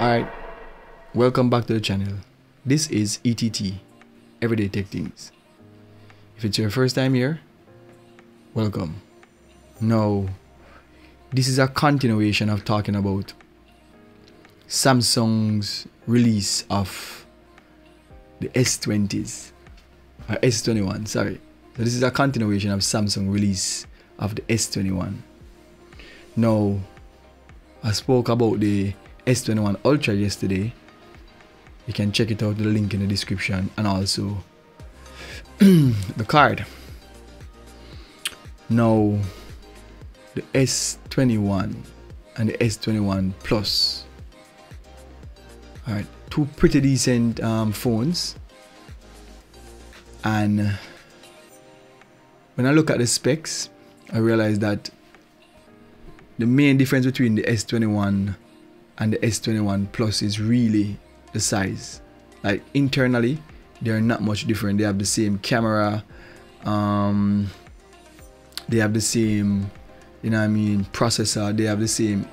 Alright, welcome back to the channel. This is ETT, Everyday Tech Things. If it's your first time here, welcome. Now, this is a continuation of talking about Samsung's release of the S20s, or S21, sorry. So this is a continuation of Samsung release of the S21. Now, I spoke about the S21 Ultra yesterday. You can check it out, the link in the description, and also the card. Now, the S21 and the S21 Plus. Alright, two pretty decent phones. And when I look at the specs, I realize that the main difference between the S21 and the S21 Plus is really the size. Like internally, they're not much different. They have the same camera, they have the same, you know what I mean, processor. They have the same,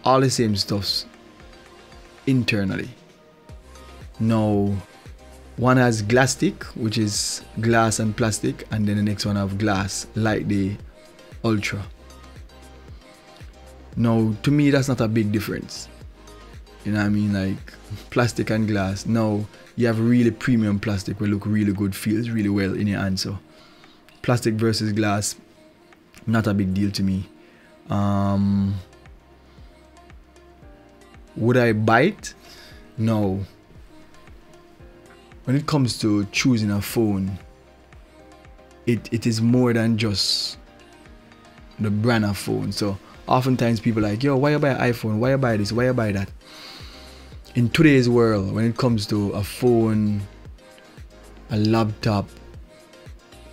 all the same stuffs internally. Now, one has Glastic, which is glass and plastic, and then the next one have glass, like the Ultra. Now, to me, that's not a big difference. You know what I mean? Like plastic and glass. Now, you have really premium plastic will look really good, feels really well in your hand. So, plastic versus glass, not a big deal to me. Would I buy it? No. When it comes to choosing a phone, it is more than just the brand of phone. So oftentimes people are like, yo, why you buy an iPhone? Why you buy this? Why you buy that? In today's world, when it comes to a phone, a laptop,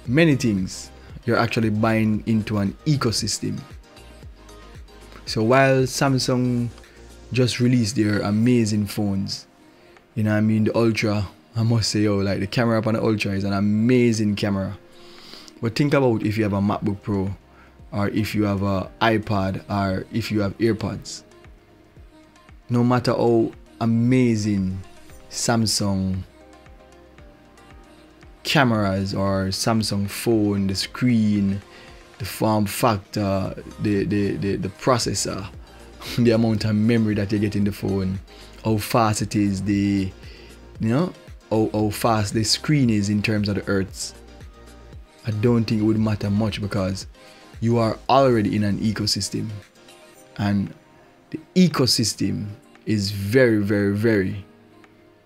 many things, you're actually buying into an ecosystem. So while Samsung just released their amazing phones, you know what I mean, the Ultra, I must say, yo, like the camera up on the Ultra is an amazing camera. But think about if you have a MacBook Pro, or if you have an iPad, or if you have AirPods. No matter how amazing Samsung cameras or Samsung phone, the screen, the form factor, the processor, the amount of memory that you get in the phone, how fast it is, the, you know, how fast the screen is in terms of the hertz, I don't think it would matter much, because you are already in an ecosystem, and the ecosystem is very, very, very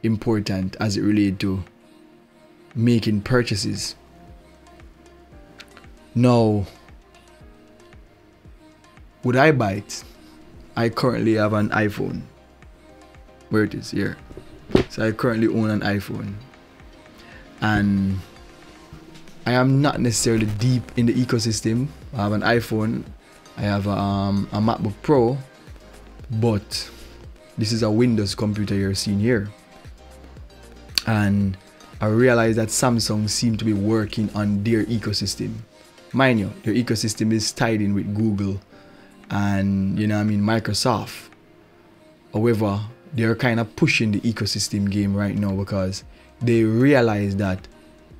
important as it relates to making purchases. Now, would I buy it? I currently have an iPhone. Where it is here. So I currently own an iPhone, and I am not necessarily deep in the ecosystem. I have an iPhone, I have a MacBook Pro, but this is a Windows computer you're seeing here. And I realized that Samsung seemed to be working on their ecosystem. Mind you, their ecosystem is tied in with Google and, you know what I mean, Microsoft. However, they're kind of pushing the ecosystem game right now, because they realize that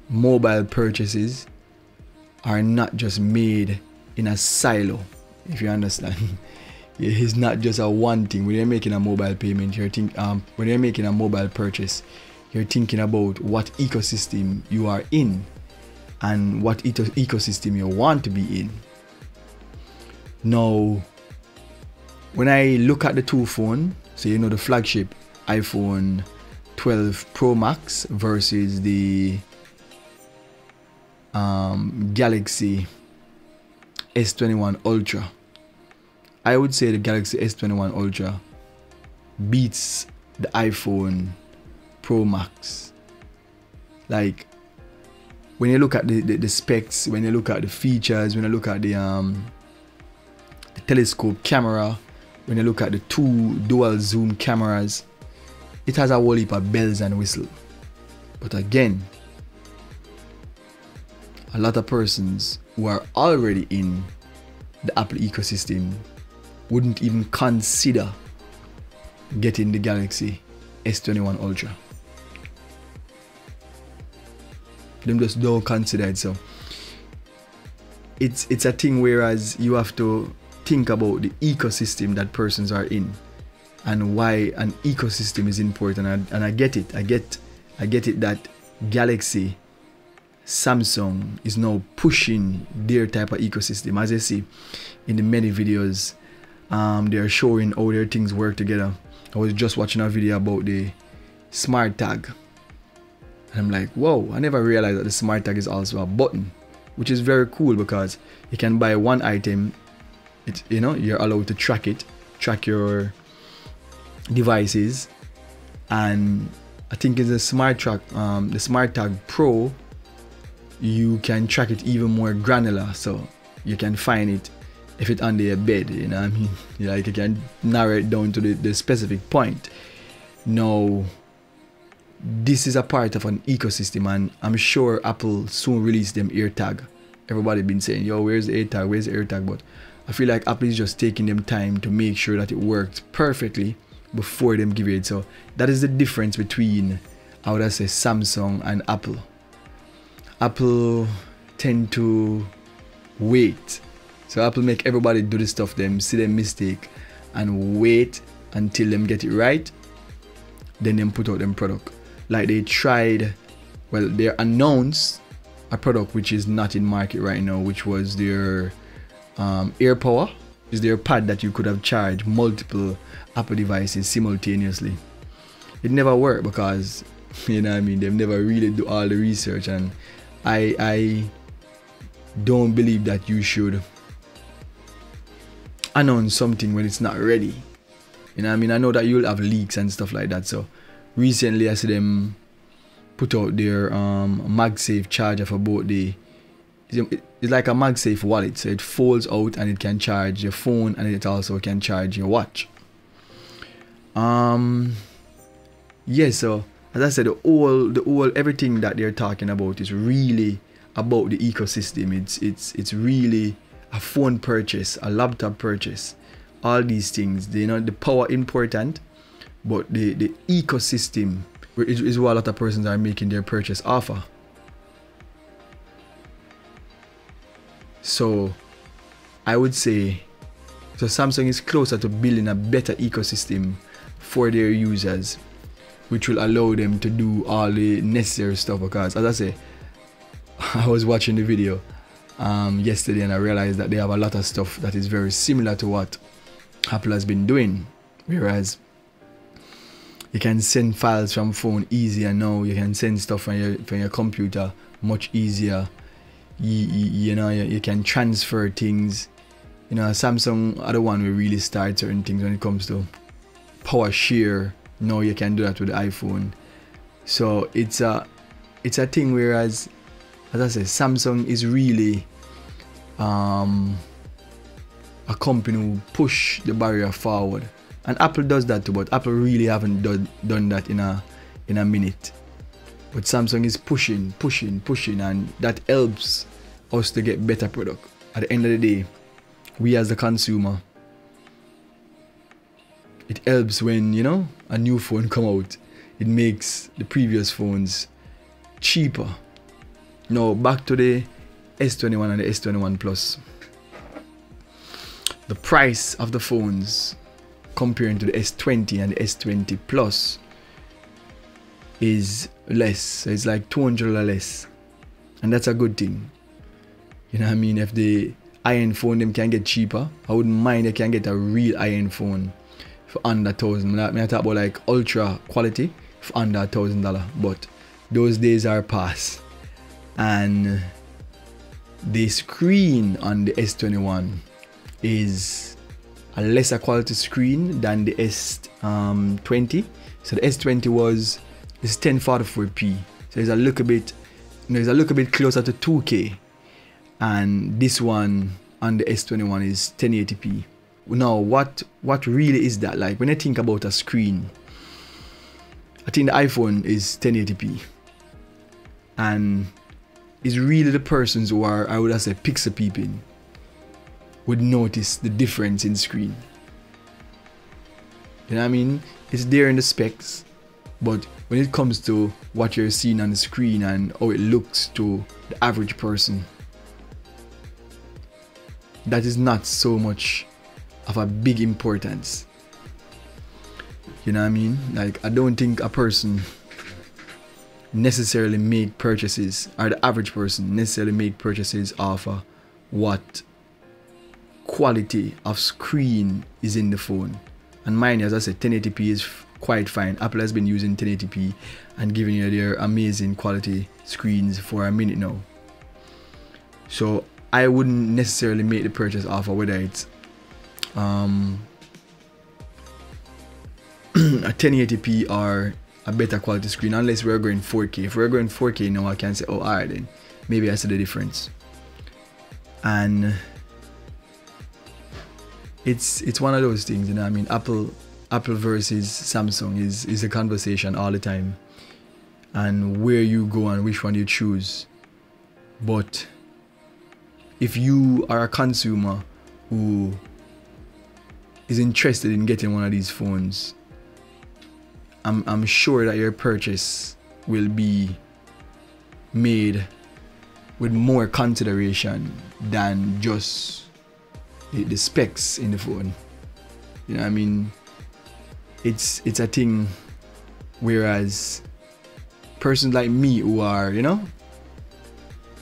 mobile purchases are not just made in a silo, if you understand. It's not just a one thing. When you're making a mobile payment, when you're making a mobile purchase, you're thinking about what ecosystem you are in and what ecosystem you want to be in. Now, when I look at the two phones, so you know the flagship iPhone 12 Pro Max versus the Galaxy S21 Ultra, I would say the Galaxy S21 Ultra beats the iPhone Pro Max. Like, when you look at the specs, when you look at the features, when you look at the telescope camera, when you look at the two dual zoom cameras, it has a whole heap of bells and whistles. But again, a lot of persons who are already in the Apple ecosystem wouldn't even consider getting the Galaxy S21 Ultra. Them just don't consider it. So it's a thing, whereas you have to think about the ecosystem that persons are in and why an ecosystem is important. And I get it. I get it that Galaxy, Samsung is now pushing their type of ecosystem. As I see in the many videos, they are showing how their things work together. I was just watching a video about the smart tag, and I'm like, whoa, I never realized that the smart tag is also a button, which is very cool because you can buy one item, you're allowed to track it, track your devices. And I think in the smart tag Pro, you can track it even more granular, so you can find it if it's under your bed, you know what I mean? Like you can narrow it down to the specific point. Now, this is a part of an ecosystem, and I'm sure Apple soon release them AirTag. Everybody been saying, yo, where's the AirTag, where's the AirTag? But I feel like Apple is just taking them time to make sure that it works perfectly before them give it. So that is the difference between, I would say, Samsung and Apple. Apple tend to wait. So Apple make everybody do the stuff them, see them mistake, and wait until them get it right. Then them put out them product. Like they announced a product which is not in market right now, which was their AirPower. Is their pad that you could have charged multiple Apple devices simultaneously. It never worked because, you know what I mean, they've never really do all the research, and I don't believe that you should announce something when it's not ready. You know what I mean? I know that you'll have leaks and stuff like that. So recently I see them put out their MagSafe charger for both it's like a MagSafe wallet, so it folds out and it can charge your phone, and it also can charge your watch. Yeah, so as I said, the whole everything that they're talking about is really about the ecosystem. It's really a phone purchase, a laptop purchase, all these things. The power important, but the ecosystem is what a lot of persons are making their purchase offer. So I would say, so Samsung is closer to building a better ecosystem for their users, which will allow them to do all the necessary stuff. Because as I say, I was watching the video yesterday, and I realized that they have a lot of stuff that is very similar to what Apple has been doing. Whereas you can send files from phone easier now, you can send stuff from your computer much easier. You can transfer things. Samsung are the one who really start certain things when it comes to power share. Now you can do that with the iPhone. So it's a thing, whereas, as I said, Samsung is really a company who push the barrier forward, and Apple does that too, but Apple really haven't done that in a minute. But Samsung is pushing, and that helps us to get better product. At the end of the day, we as the consumer, it helps when a new phone come out. It makes the previous phones cheaper. Now back to the S21 and the S21 Plus. The price of the phones comparing to the S20 and the S20 Plus is less. So it's like $200 less, and that's a good thing. You know what I mean? If the high-end phone them can get cheaper, I wouldn't mind they can get a real high-end phone for under $1,000. I talk about like ultra quality for under $1,000, but those days are past. And the screen on the S21 is a lesser quality screen than the S20. So the S20 is 1044p, so it's a little bit closer to 2K, and this one on the S21 is 1080p. Now what really is that like? When I think about a screen, I think the iPhone is 1080p, and is really the persons who are, I would have said, pixel peeping would notice the difference in screen. You know what I mean? It's there in the specs, but when it comes to what you're seeing on the screen and how it looks to the average person, that is not so much of a big importance. You know what I mean? Like, I don't think a person necessarily make purchases, or the average person necessarily make purchases of what quality of screen is in the phone. And mind you, as I said, 1080p is quite fine. Apple has been using 1080p and giving you their amazing quality screens for a minute now. So I wouldn't necessarily make the purchase offer whether it's a 1080p or a better quality screen, unless we're going 4K. If we're going 4K now, I can say, oh, alright then, maybe I see the difference. And it's one of those things, you know. I mean, Apple versus Samsung is a conversation all the time, and where you go and which one you choose. But if you are a consumer who is interested in getting one of these phones, I'm sure that your purchase will be made with more consideration than just the specs in the phone. You know what I mean? It's a thing, whereas persons like me who are, you know,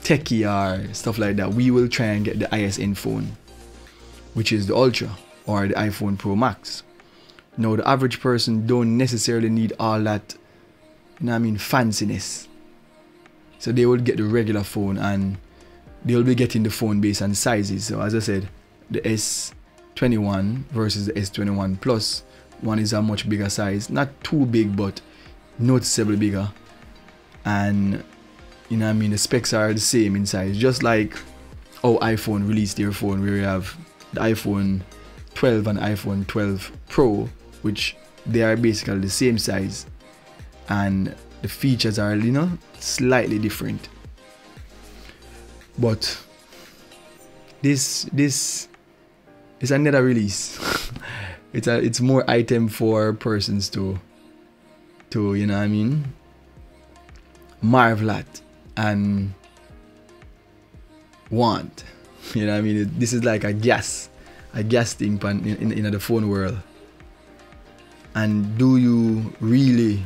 techie or stuff like that, we will try and get the ISN phone, which is the Ultra or the iPhone Pro Max. Now, the average person don't necessarily need all that, you know what I mean, fanciness. So they will get the regular phone, and they'll be getting the phone based on sizes. So as I said, the S21 versus the S21 Plus, one is a much bigger size, not too big but noticeably bigger, and you know what I mean, the specs are the same in size, just like how iPhone released their phone, where you have the iPhone 12 and iPhone 12 Pro, which they are basically the same size, and the features are, you know, slightly different. But this is another release. it's more item for persons to you know what I mean, marvel at and want. You know what I mean? This is like a gas thing in the phone world. And do you really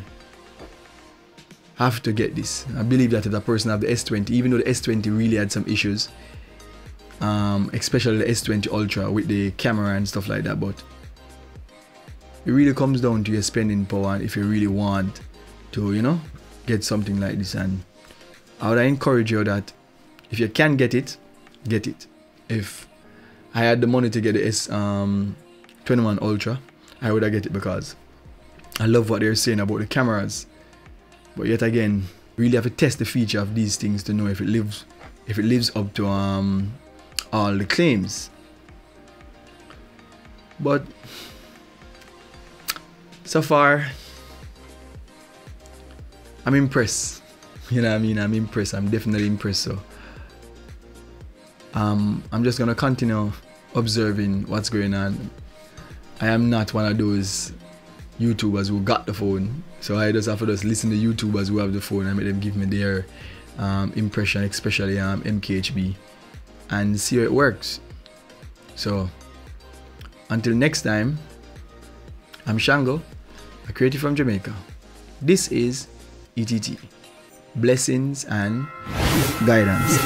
have to get this? I believe that if a person have the S20, even though the S20 really had some issues, especially the S20 Ultra with the camera and stuff like that, but it really comes down to your spending power and if you really want to, you know, get something like this. And I would encourage you that if you can get it, get it. If I had the money to get the S21 Ultra, I would have get it, because I love what they're saying about the cameras. But yet again, really have to test the feature of these things to know if it lives up to all the claims. But so far, I'm impressed. You know what I mean? I'm impressed. I'm definitely impressed. So I'm just gonna continue observing what's going on. I am not one of those YouTubers who got the phone, so I just have to just listen to YouTubers who have the phone and make them give me their impression, especially MKHB, and see how it works. So until next time, I'm Shango, a creative from Jamaica. This is ETT. Blessings and guidance.